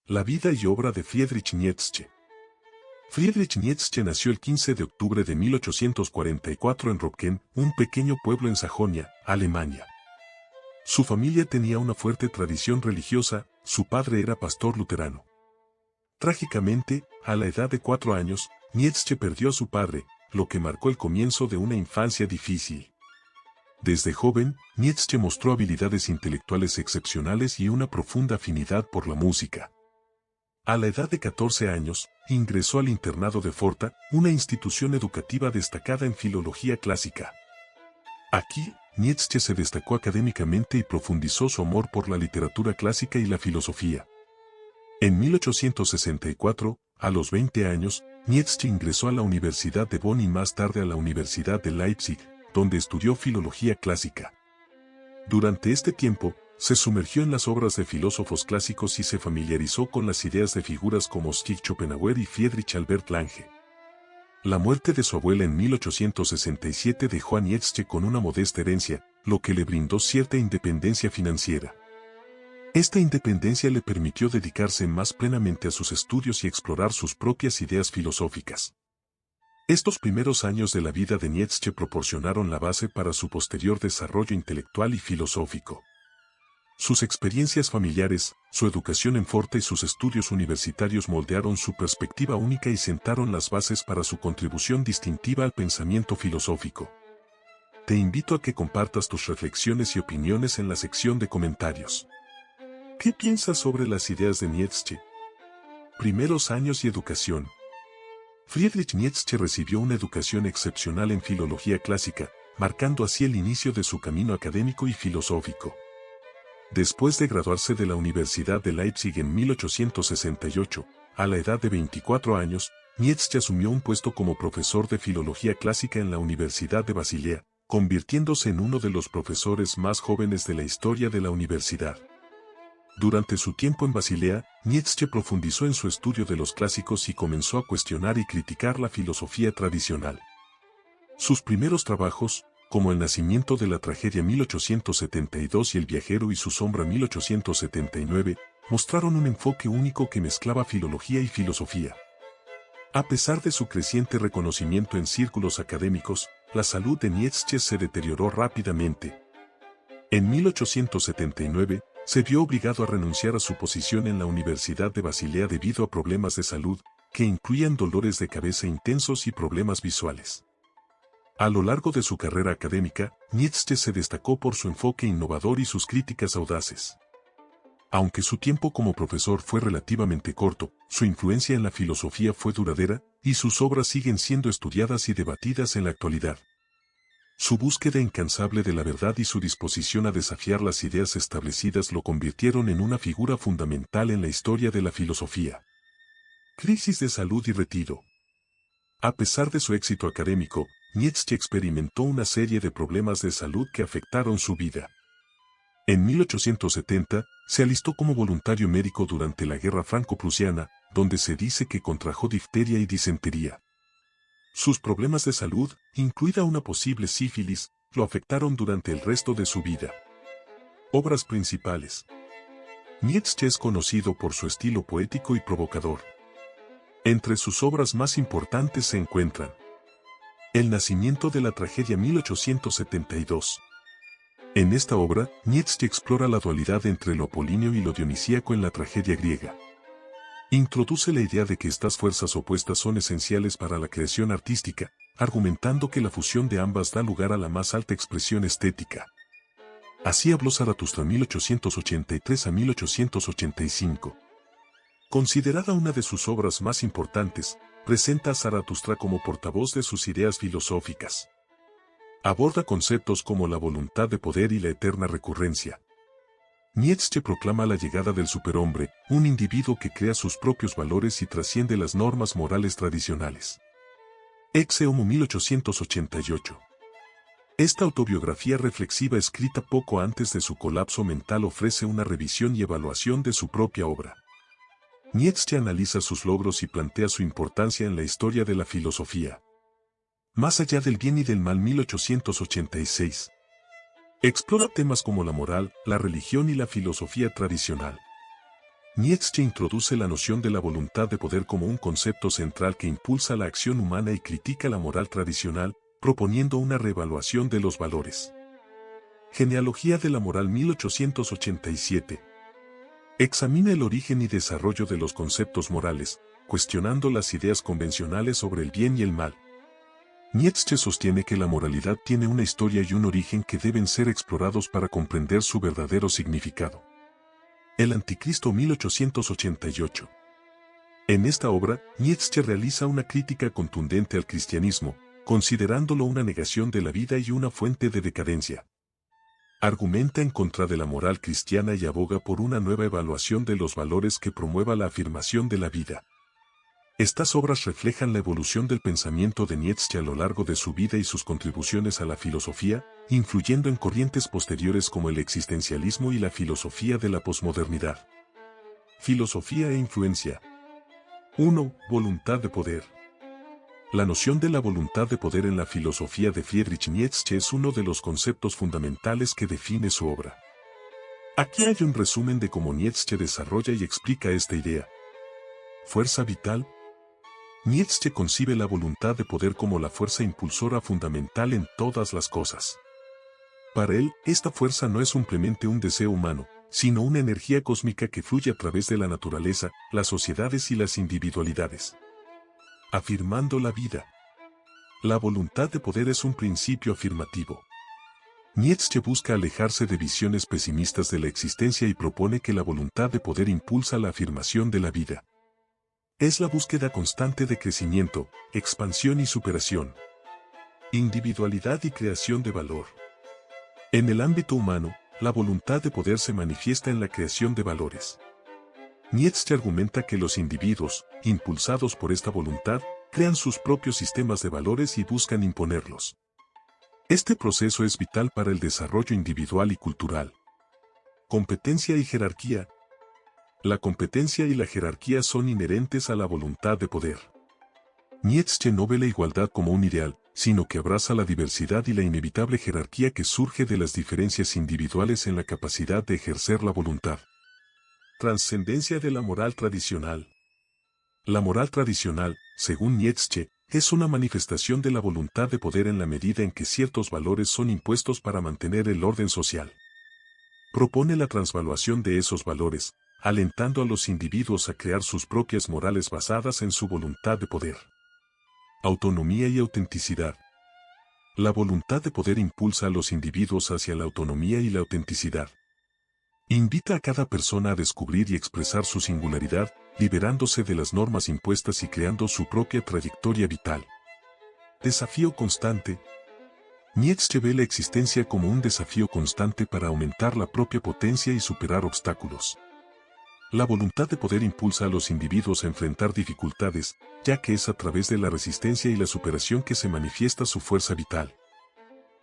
La vida y obra de Friedrich Nietzsche. Friedrich Nietzsche nació el 15 de octubre de 1844 en Röpken, un pequeño pueblo en Sajonia, Alemania. Su familia tenía una fuerte tradición religiosa, su padre era pastor luterano. Trágicamente, a la edad de 4 años, Nietzsche perdió a su padre, lo que marcó el comienzo de una infancia difícil. Desde joven, Nietzsche mostró habilidades intelectuales excepcionales y una profunda afinidad por la música. A la edad de 14 años, ingresó al internado de Forta, una institución educativa destacada en filología clásica. Aquí, Nietzsche se destacó académicamente y profundizó su amor por la literatura clásica y la filosofía. En 1864, a los 20 años, Nietzsche ingresó a la Universidad de Bonn y más tarde a la Universidad de Leipzig, donde estudió filología clásica. Durante este tiempo, se sumergió en las obras de filósofos clásicos y se familiarizó con las ideas de figuras como Schopenhauer y Friedrich Albert Lange. La muerte de su abuela en 1867 dejó a Nietzsche con una modesta herencia, lo que le brindó cierta independencia financiera. Esta independencia le permitió dedicarse más plenamente a sus estudios y explorar sus propias ideas filosóficas. Estos primeros años de la vida de Nietzsche proporcionaron la base para su posterior desarrollo intelectual y filosófico. Sus experiencias familiares, su educación en Forta y sus estudios universitarios moldearon su perspectiva única y sentaron las bases para su contribución distintiva al pensamiento filosófico. Te invito a que compartas tus reflexiones y opiniones en la sección de comentarios. ¿Qué piensas sobre las ideas de Nietzsche? Primeros años y educación. Friedrich Nietzsche recibió una educación excepcional en filología clásica, marcando así el inicio de su camino académico y filosófico. Después de graduarse de la Universidad de Leipzig en 1868, a la edad de 24 años, Nietzsche asumió un puesto como profesor de filología clásica en la Universidad de Basilea, convirtiéndose en uno de los profesores más jóvenes de la historia de la universidad. Durante su tiempo en Basilea, Nietzsche profundizó en su estudio de los clásicos y comenzó a cuestionar y criticar la filosofía tradicional. Sus primeros trabajos, como El nacimiento de la tragedia 1872 y El viajero y su sombra 1879, mostraron un enfoque único que mezclaba filología y filosofía. A pesar de su creciente reconocimiento en círculos académicos, la salud de Nietzsche se deterioró rápidamente. En 1879, se vio obligado a renunciar a su posición en la Universidad de Basilea debido a problemas de salud, que incluían dolores de cabeza intensos y problemas visuales. A lo largo de su carrera académica, Nietzsche se destacó por su enfoque innovador y sus críticas audaces. Aunque su tiempo como profesor fue relativamente corto, su influencia en la filosofía fue duradera, y sus obras siguen siendo estudiadas y debatidas en la actualidad. Su búsqueda incansable de la verdad y su disposición a desafiar las ideas establecidas lo convirtieron en una figura fundamental en la historia de la filosofía. Crisis de salud y retiro. A pesar de su éxito académico, Nietzsche experimentó una serie de problemas de salud que afectaron su vida. En 1870, se alistó como voluntario médico durante la Guerra Franco-Prusiana, donde se dice que contrajo difteria y disentería. Sus problemas de salud, incluida una posible sífilis, lo afectaron durante el resto de su vida. Obras principales. Nietzsche es conocido por su estilo poético y provocador. Entre sus obras más importantes se encuentran El nacimiento de la tragedia 1872. En esta obra, Nietzsche explora la dualidad entre lo apolíneo y lo dionisíaco en la tragedia griega. Introduce la idea de que estas fuerzas opuestas son esenciales para la creación artística, argumentando que la fusión de ambas da lugar a la más alta expresión estética. Así habló Zaratustra 1883 a 1885. Considerada una de sus obras más importantes, presenta a Zaratustra como portavoz de sus ideas filosóficas. Aborda conceptos como la voluntad de poder y la eterna recurrencia. Nietzsche proclama la llegada del superhombre, un individuo que crea sus propios valores y trasciende las normas morales tradicionales. Ecce Homo 1888. Esta autobiografía reflexiva escrita poco antes de su colapso mental ofrece una revisión y evaluación de su propia obra. Nietzsche analiza sus logros y plantea su importancia en la historia de la filosofía. Más allá del bien y del mal 1886. Explora temas como la moral, la religión y la filosofía tradicional. Nietzsche introduce la noción de la voluntad de poder como un concepto central que impulsa la acción humana y critica la moral tradicional, proponiendo una reevaluación de los valores. Genealogía de la moral 1887. Examina el origen y desarrollo de los conceptos morales, cuestionando las ideas convencionales sobre el bien y el mal. Nietzsche sostiene que la moralidad tiene una historia y un origen que deben ser explorados para comprender su verdadero significado. El Anticristo 1888. En esta obra, Nietzsche realiza una crítica contundente al cristianismo, considerándolo una negación de la vida y una fuente de decadencia. Argumenta en contra de la moral cristiana y aboga por una nueva evaluación de los valores que promueva la afirmación de la vida. Estas obras reflejan la evolución del pensamiento de Nietzsche a lo largo de su vida y sus contribuciones a la filosofía, influyendo en corrientes posteriores como el existencialismo y la filosofía de la posmodernidad. Filosofía e influencia. 1. Voluntad de poder. La noción de la voluntad de poder en la filosofía de Friedrich Nietzsche es uno de los conceptos fundamentales que define su obra. Aquí hay un resumen de cómo Nietzsche desarrolla y explica esta idea. Fuerza vital. Nietzsche concibe la voluntad de poder como la fuerza impulsora fundamental en todas las cosas. Para él, esta fuerza no es simplemente un deseo humano, sino una energía cósmica que fluye a través de la naturaleza, las sociedades y las individualidades. Afirmando la vida. La voluntad de poder es un principio afirmativo. Nietzsche busca alejarse de visiones pesimistas de la existencia y propone que la voluntad de poder impulsa la afirmación de la vida. Es la búsqueda constante de crecimiento, expansión y superación. Individualidad y creación de valor. En el ámbito humano, la voluntad de poder se manifiesta en la creación de valores. Nietzsche argumenta que los individuos, impulsados por esta voluntad, crean sus propios sistemas de valores y buscan imponerlos. Este proceso es vital para el desarrollo individual y cultural. Competencia y jerarquía. La competencia y la jerarquía son inherentes a la voluntad de poder. Nietzsche no ve la igualdad como un ideal, sino que abraza la diversidad y la inevitable jerarquía que surge de las diferencias individuales en la capacidad de ejercer la voluntad. Trascendencia de la moral tradicional. La moral tradicional, según Nietzsche, es una manifestación de la voluntad de poder en la medida en que ciertos valores son impuestos para mantener el orden social. Propone la transvaluación de esos valores, alentando a los individuos a crear sus propias morales basadas en su voluntad de poder. Autonomía y autenticidad. La voluntad de poder impulsa a los individuos hacia la autonomía y la autenticidad. Invita a cada persona a descubrir y expresar su singularidad, liberándose de las normas impuestas y creando su propia trayectoria vital. Desafío constante. Nietzsche ve la existencia como un desafío constante para aumentar la propia potencia y superar obstáculos. La voluntad de poder impulsa a los individuos a enfrentar dificultades, ya que es a través de la resistencia y la superación que se manifiesta su fuerza vital.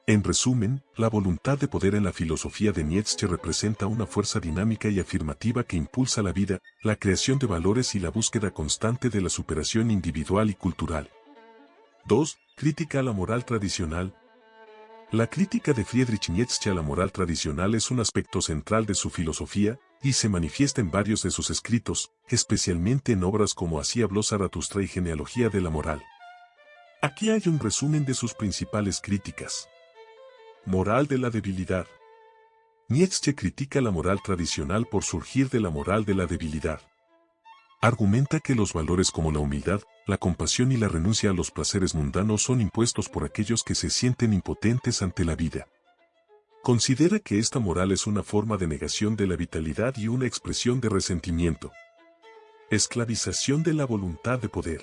En resumen, la voluntad de poder en la filosofía de Nietzsche representa una fuerza dinámica y afirmativa que impulsa la vida, la creación de valores y la búsqueda constante de la superación individual y cultural. 2. Crítica a la moral tradicional. La crítica de Friedrich Nietzsche a la moral tradicional es un aspecto central de su filosofía, y se manifiesta en varios de sus escritos, especialmente en obras como Así habló Zaratustra y Genealogía de la moral. Aquí hay un resumen de sus principales críticas. Moral de la debilidad. Nietzsche critica la moral tradicional por surgir de la moral de la debilidad. Argumenta que los valores como la humildad, la compasión y la renuncia a los placeres mundanos son impuestos por aquellos que se sienten impotentes ante la vida. Considera que esta moral es una forma de negación de la vitalidad y una expresión de resentimiento. Esclavización de la voluntad de poder.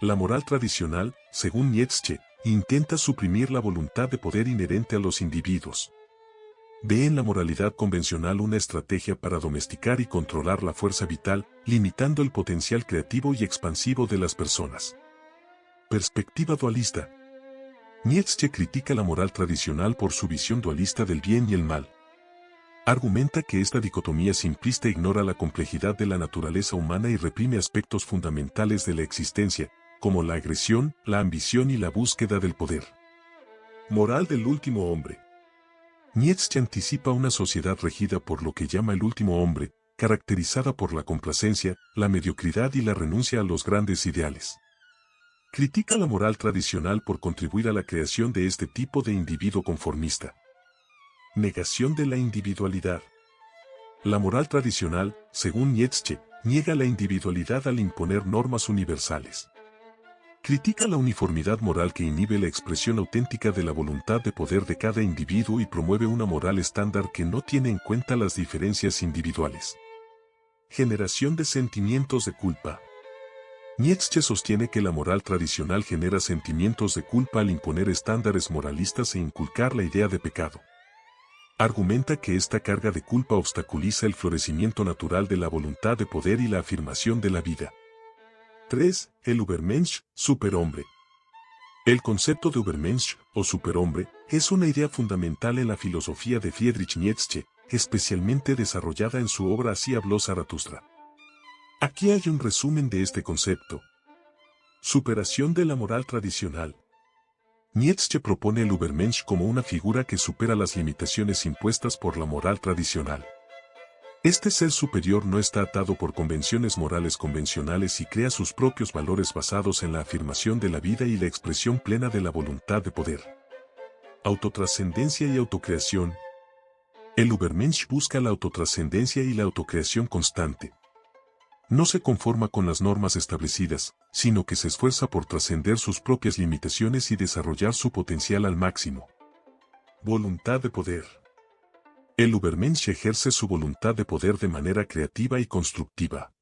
La moral tradicional, según Nietzsche, intenta suprimir la voluntad de poder inherente a los individuos. Ve en la moralidad convencional una estrategia para domesticar y controlar la fuerza vital, limitando el potencial creativo y expansivo de las personas. Perspectiva dualista. Nietzsche critica la moral tradicional por su visión dualista del bien y el mal. Argumenta que esta dicotomía simplista ignora la complejidad de la naturaleza humana y reprime aspectos fundamentales de la existencia, como la agresión, la ambición y la búsqueda del poder. Moral del último hombre. Nietzsche anticipa una sociedad regida por lo que llama el último hombre, caracterizada por la complacencia, la mediocridad y la renuncia a los grandes ideales. Critica la moral tradicional por contribuir a la creación de este tipo de individuo conformista. Negación de la individualidad. La moral tradicional, según Nietzsche, niega la individualidad al imponer normas universales. Critica la uniformidad moral que inhibe la expresión auténtica de la voluntad de poder de cada individuo y promueve una moral estándar que no tiene en cuenta las diferencias individuales. Generación de sentimientos de culpa. Nietzsche sostiene que la moral tradicional genera sentimientos de culpa al imponer estándares moralistas e inculcar la idea de pecado. Argumenta que esta carga de culpa obstaculiza el florecimiento natural de la voluntad de poder y la afirmación de la vida. 3. El Übermensch, superhombre. El concepto de Übermensch, o superhombre, es una idea fundamental en la filosofía de Friedrich Nietzsche, especialmente desarrollada en su obra Así habló Zaratustra. Aquí hay un resumen de este concepto. Superación de la moral tradicional. Nietzsche propone el Übermensch como una figura que supera las limitaciones impuestas por la moral tradicional. Este ser superior no está atado por convenciones morales convencionales y crea sus propios valores basados en la afirmación de la vida y la expresión plena de la voluntad de poder. Autotrascendencia y autocreación. El Übermensch busca la autotrascendencia y la autocreación constante. No se conforma con las normas establecidas, sino que se esfuerza por trascender sus propias limitaciones y desarrollar su potencial al máximo. Voluntad de poder. El Übermensch ejerce su voluntad de poder de manera creativa y constructiva.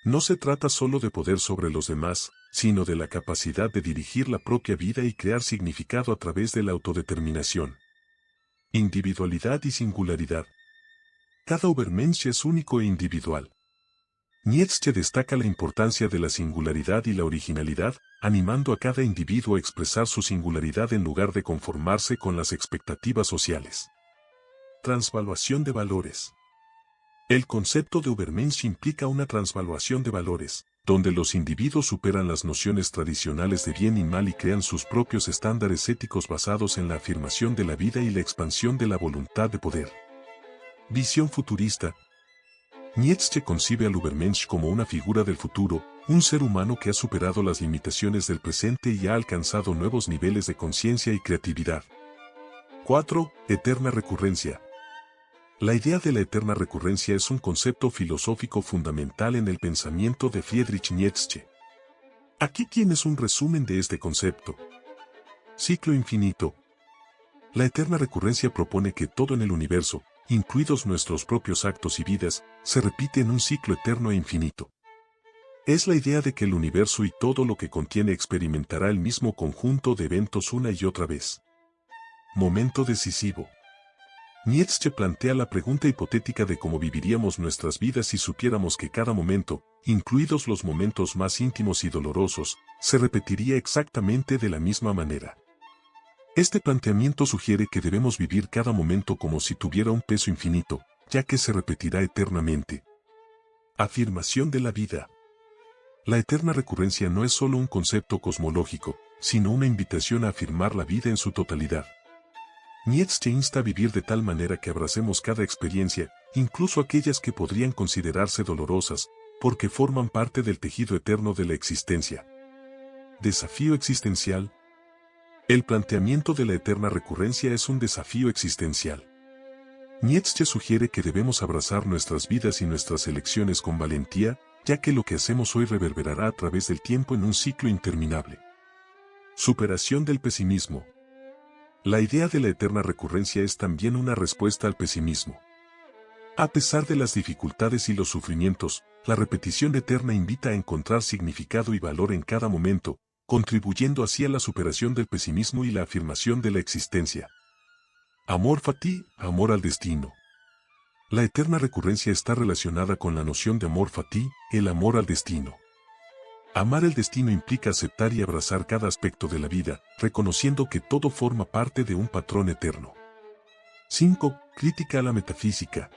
No se trata solo de poder sobre los demás, sino de la capacidad de dirigir la propia vida y crear significado a través de la autodeterminación. Individualidad y singularidad. Cada Übermensch es único e individual. Nietzsche destaca la importancia de la singularidad y la originalidad, animando a cada individuo a expresar su singularidad en lugar de conformarse con las expectativas sociales. Transvaluación de valores. El concepto de Übermensch implica una transvaluación de valores, donde los individuos superan las nociones tradicionales de bien y mal y crean sus propios estándares éticos basados en la afirmación de la vida y la expansión de la voluntad de poder. Visión futurista. Nietzsche concibe al Übermensch como una figura del futuro, un ser humano que ha superado las limitaciones del presente y ha alcanzado nuevos niveles de conciencia y creatividad. 4. Eterna recurrencia. La idea de la eterna recurrencia es un concepto filosófico fundamental en el pensamiento de Friedrich Nietzsche. Aquí tienes un resumen de este concepto. Ciclo infinito. La eterna recurrencia propone que todo en el universo, incluidos nuestros propios actos y vidas, se repite en un ciclo eterno e infinito. Es la idea de que el universo y todo lo que contiene experimentará el mismo conjunto de eventos una y otra vez. Momento decisivo. Nietzsche plantea la pregunta hipotética de cómo viviríamos nuestras vidas si supiéramos que cada momento, incluidos los momentos más íntimos y dolorosos, se repetiría exactamente de la misma manera. Este planteamiento sugiere que debemos vivir cada momento como si tuviera un peso infinito, ya que se repetirá eternamente. Afirmación de la vida. La eterna recurrencia no es solo un concepto cosmológico, sino una invitación a afirmar la vida en su totalidad. Nietzsche insta a vivir de tal manera que abracemos cada experiencia, incluso aquellas que podrían considerarse dolorosas, porque forman parte del tejido eterno de la existencia. Desafío existencial. El planteamiento de la eterna recurrencia es un desafío existencial. Nietzsche sugiere que debemos abrazar nuestras vidas y nuestras elecciones con valentía, ya que lo que hacemos hoy reverberará a través del tiempo en un ciclo interminable. Superación del pesimismo. La idea de la eterna recurrencia es también una respuesta al pesimismo. A pesar de las dificultades y los sufrimientos, la repetición eterna invita a encontrar significado y valor en cada momento, contribuyendo así a la superación del pesimismo y la afirmación de la existencia. Amor fati, amor al destino. La eterna recurrencia está relacionada con la noción de amor fati, el amor al destino. Amar el destino implica aceptar y abrazar cada aspecto de la vida, reconociendo que todo forma parte de un patrón eterno. 5. Crítica a la metafísica.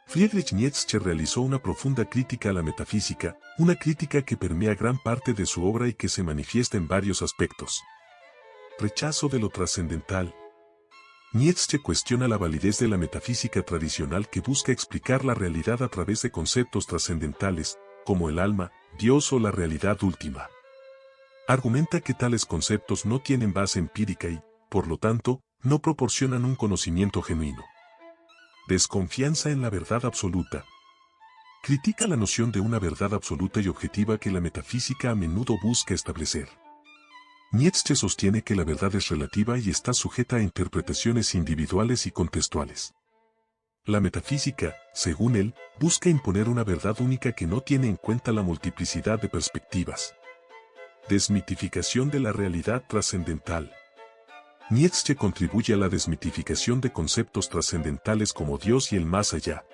Friedrich Nietzsche realizó una profunda crítica a la metafísica, una crítica que permea gran parte de su obra y que se manifiesta en varios aspectos. Rechazo de lo trascendental. Nietzsche cuestiona la validez de la metafísica tradicional que busca explicar la realidad a través de conceptos trascendentales, como el alma, Dios o la realidad última. Argumenta que tales conceptos no tienen base empírica y, por lo tanto, no proporcionan un conocimiento genuino. Desconfianza en la verdad absoluta. Critica la noción de una verdad absoluta y objetiva que la metafísica a menudo busca establecer. Nietzsche sostiene que la verdad es relativa y está sujeta a interpretaciones individuales y contextuales. La metafísica, según él, busca imponer una verdad única que no tiene en cuenta la multiplicidad de perspectivas. Desmitificación de la realidad trascendental. Nietzsche contribuye a la desmitificación de conceptos trascendentales como Dios y el más allá.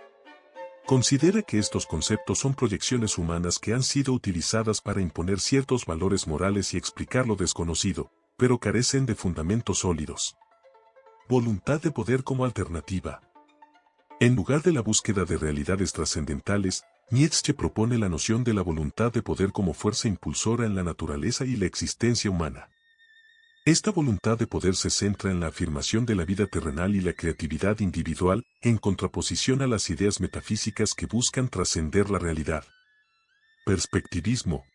Considera que estos conceptos son proyecciones humanas que han sido utilizadas para imponer ciertos valores morales y explicar lo desconocido, pero carecen de fundamentos sólidos. Voluntad de poder como alternativa. En lugar de la búsqueda de realidades trascendentales, Nietzsche propone la noción de la voluntad de poder como fuerza impulsora en la naturaleza y la existencia humana. Esta voluntad de poder se centra en la afirmación de la vida terrenal y la creatividad individual, en contraposición a las ideas metafísicas que buscan trascender la realidad. Perspectivismo.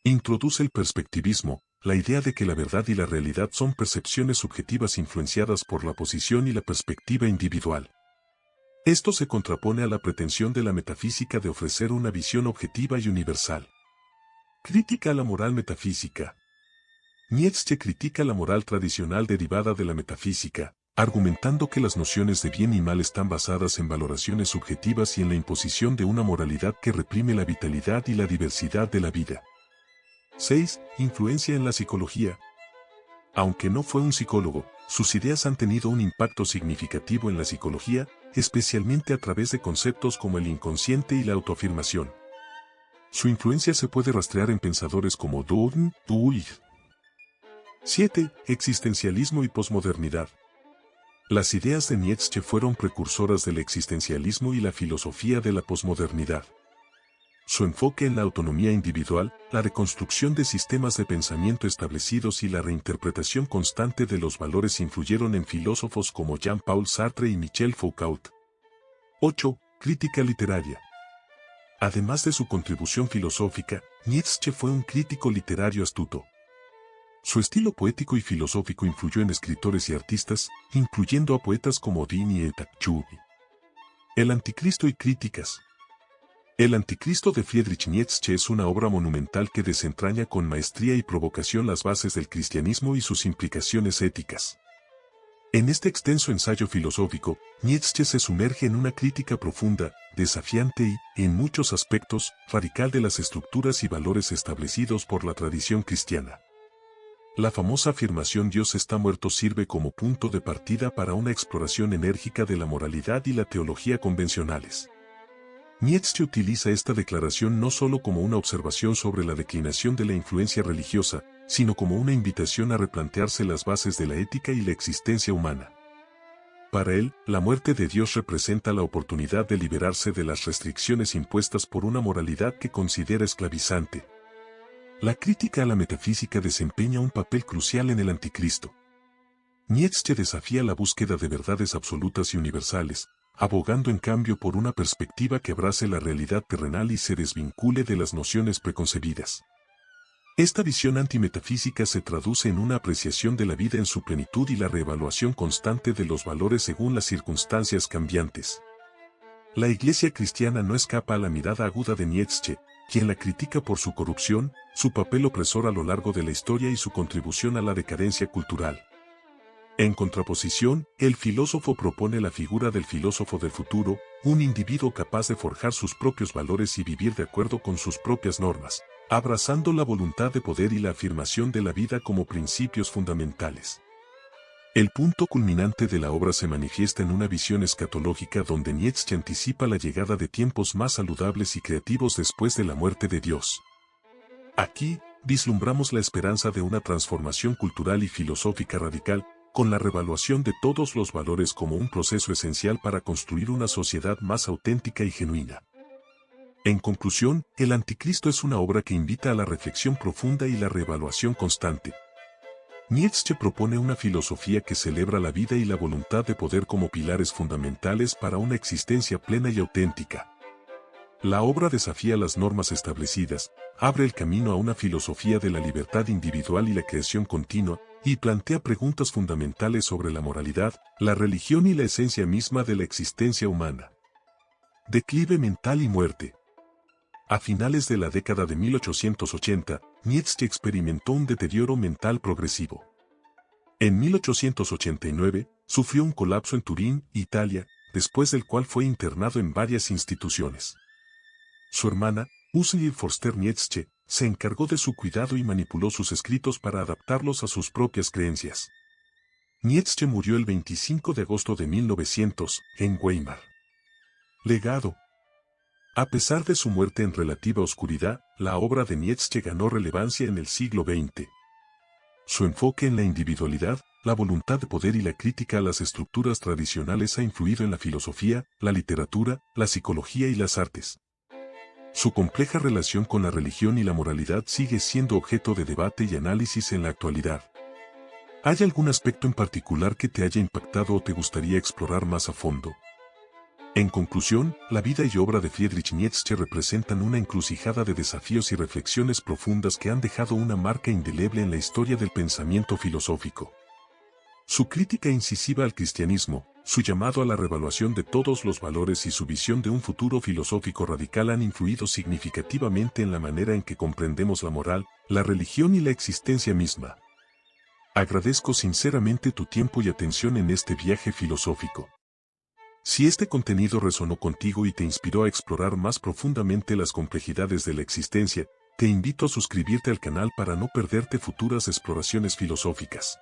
Introduce el perspectivismo, la idea de que la verdad y la realidad son percepciones subjetivas influenciadas por la posición y la perspectiva individual. Esto se contrapone a la pretensión de la metafísica de ofrecer una visión objetiva y universal. Crítica a la moral metafísica. Nietzsche critica la moral tradicional derivada de la metafísica, argumentando que las nociones de bien y mal están basadas en valoraciones subjetivas y en la imposición de una moralidad que reprime la vitalidad y la diversidad de la vida. 6. Influencia en la psicología. Aunque no fue un psicólogo, sus ideas han tenido un impacto significativo en la psicología, especialmente a través de conceptos como el inconsciente y la autoafirmación. Su influencia se puede rastrear en pensadores como Dewey. 7. Existencialismo y posmodernidad. Las ideas de Nietzsche fueron precursoras del existencialismo y la filosofía de la posmodernidad. Su enfoque en la autonomía individual, la reconstrucción de sistemas de pensamiento establecidos y la reinterpretación constante de los valores influyeron en filósofos como Jean-Paul Sartre y Michel Foucault. 8. Crítica literaria. Además de su contribución filosófica, Nietzsche fue un crítico literario astuto. Su estilo poético y filosófico influyó en escritores y artistas, incluyendo a poetas como Dean y Etachu. El Anticristo y críticas. El Anticristo de Friedrich Nietzsche es una obra monumental que desentraña con maestría y provocación las bases del cristianismo y sus implicaciones éticas. En este extenso ensayo filosófico, Nietzsche se sumerge en una crítica profunda, desafiante y, en muchos aspectos, radical de las estructuras y valores establecidos por la tradición cristiana. La famosa afirmación Dios está muerto sirve como punto de partida para una exploración enérgica de la moralidad y la teología convencionales. Nietzsche utiliza esta declaración no solo como una observación sobre la declinación de la influencia religiosa, sino como una invitación a replantearse las bases de la ética y la existencia humana. Para él, la muerte de Dios representa la oportunidad de liberarse de las restricciones impuestas por una moralidad que considera esclavizante. La crítica a la metafísica desempeña un papel crucial en el Anticristo. Nietzsche desafía la búsqueda de verdades absolutas y universales, abogando en cambio por una perspectiva que abrace la realidad terrenal y se desvincule de las nociones preconcebidas. Esta visión antimetafísica se traduce en una apreciación de la vida en su plenitud y la reevaluación constante de los valores según las circunstancias cambiantes. La Iglesia cristiana no escapa a la mirada aguda de Nietzsche, quien la critica por su corrupción, su papel opresor a lo largo de la historia y su contribución a la decadencia cultural. En contraposición, el filósofo propone la figura del filósofo del futuro, un individuo capaz de forjar sus propios valores y vivir de acuerdo con sus propias normas, abrazando la voluntad de poder y la afirmación de la vida como principios fundamentales. El punto culminante de la obra se manifiesta en una visión escatológica donde Nietzsche anticipa la llegada de tiempos más saludables y creativos después de la muerte de Dios. Aquí, vislumbramos la esperanza de una transformación cultural y filosófica radical, con la revaluación de todos los valores como un proceso esencial para construir una sociedad más auténtica y genuina. En conclusión, El Anticristo es una obra que invita a la reflexión profunda y la reevaluación constante. Nietzsche propone una filosofía que celebra la vida y la voluntad de poder como pilares fundamentales para una existencia plena y auténtica. La obra desafía las normas establecidas, abre el camino a una filosofía de la libertad individual y la creación continua, y plantea preguntas fundamentales sobre la moralidad, la religión y la esencia misma de la existencia humana. Declive mental y muerte. A finales de la década de 1880, Nietzsche experimentó un deterioro mental progresivo. En 1889, sufrió un colapso en Turín, Italia, después del cual fue internado en varias instituciones. Su hermana, Ursula Forster Nietzsche, se encargó de su cuidado y manipuló sus escritos para adaptarlos a sus propias creencias. Nietzsche murió el 25 de agosto de 1900, en Weimar. Legado. A pesar de su muerte en relativa oscuridad, la obra de Nietzsche ganó relevancia en el siglo XX. Su enfoque en la individualidad, la voluntad de poder y la crítica a las estructuras tradicionales ha influido en la filosofía, la literatura, la psicología y las artes. Su compleja relación con la religión y la moralidad sigue siendo objeto de debate y análisis en la actualidad. ¿Hay algún aspecto en particular que te haya impactado o te gustaría explorar más a fondo? En conclusión, la vida y obra de Friedrich Nietzsche representan una encrucijada de desafíos y reflexiones profundas que han dejado una marca indeleble en la historia del pensamiento filosófico. Su crítica incisiva al cristianismo, su llamado a la revaluación de todos los valores y su visión de un futuro filosófico radical han influido significativamente en la manera en que comprendemos la moral, la religión y la existencia misma. Agradezco sinceramente tu tiempo y atención en este viaje filosófico. Si este contenido resonó contigo y te inspiró a explorar más profundamente las complejidades de la existencia, te invito a suscribirte al canal para no perderte futuras exploraciones filosóficas.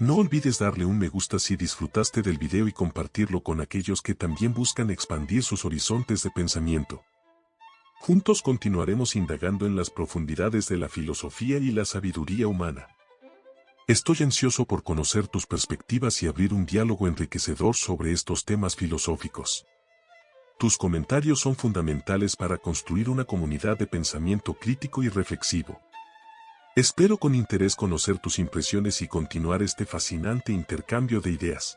No olvides darle un me gusta si disfrutaste del video y compartirlo con aquellos que también buscan expandir sus horizontes de pensamiento. Juntos continuaremos indagando en las profundidades de la filosofía y la sabiduría humana. Estoy ansioso por conocer tus perspectivas y abrir un diálogo enriquecedor sobre estos temas filosóficos. Tus comentarios son fundamentales para construir una comunidad de pensamiento crítico y reflexivo. Espero con interés conocer tus impresiones y continuar este fascinante intercambio de ideas.